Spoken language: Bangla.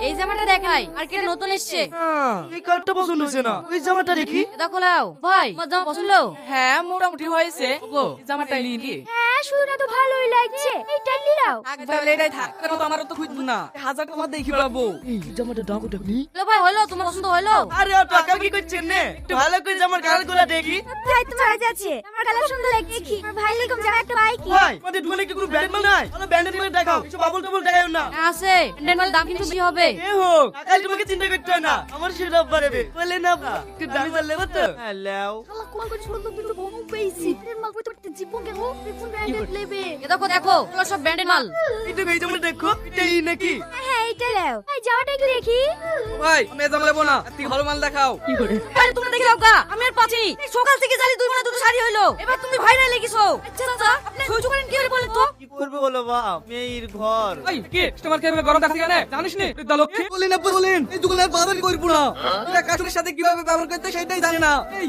এই জামাটা দেখাই আর কি নতুন এসছে। এই কার্ডটা পছন্দ হচ্ছে না, ওই জামাটা দেখি। দেখো লাও ভাই, তোমার জামা পছন্দ? হ্যাঁ মোটামুটি হয়েছে গো, জামাটা নিয়ে নি। হ্যাঁ শুনে তো ভালোই লাগছে, এইটা নিলাও। তাহলে এটাই থাক, কেন তো আমারও তো খুঁজবো না, 1000 টাকা দেখি পাবো। এই জামাটা দাম কত আপনি? হলো ভাই, হলো তোমার পছন্দ হলো? আরে ও টাকা কি করছেন নে, একটু ভালো করে জামার কালারগুলো দেখি। ভাই তোমার কাছে আছে, আমার কালার সুন্দর লাগছে, দেখি আমার ভাই এরকম জামা একটা পাই কি? ভাই আমাদের দোকানে কি কোনো ব্র্যান্ড মাল নাই? ভালো ব্র্যান্ডের মাল দেখাও, এসব আবল তাবল দেখাও না। হ্যাঁ, আছে ব্র্যান্ডের মাল, দাম কিন্তু বেশি হবে। এ হোক, কাল তোমাকে চিন্তা করতে হয় না, আমার সেটা পারবে বলে না বা, একটু দামি মাল নেব তো। হ্যালো শালা কোন করে সুন্দর দুটো বউ পেয়েছি, এর মাল কইতে পারতে জীবন কেন কোন ব্র্যান্ডেড নেবে? এ দেখো দেখো, এগুলো সব ব্র্যান্ডের মাল। এটা এই জামাটা দেখো, এটা এই নাকি? হ্যাঁ এইটা নাও, এই জামাটা একটু দেখি। ভাই আমি জামা নেবো না, তুই ভালো মাল দেখাও। আরে তোমরা দেখে দাও গা, আমি আর পাচ্ছি না। এই সকাল থেকে জানি দুই মানে দুটো শাড়ি হইলো, এবার তুমি ভাইরাল লেগেছো। আচ্ছা চাচা, আপনি সহ্য করেন কি করে বলেন তো? কি করবে বলো বাপ, মেয়ের ঘর। এই কি তোমার কেমন গরম লাগছে কেন জানিস নি? তুই দালক বলেন আপনি বলেন, এই দোকানের বাজার করবো না। এটা কাস্টমারের সাথে কিভাবে ব্যবহার করতে সেটাই জানে না। এই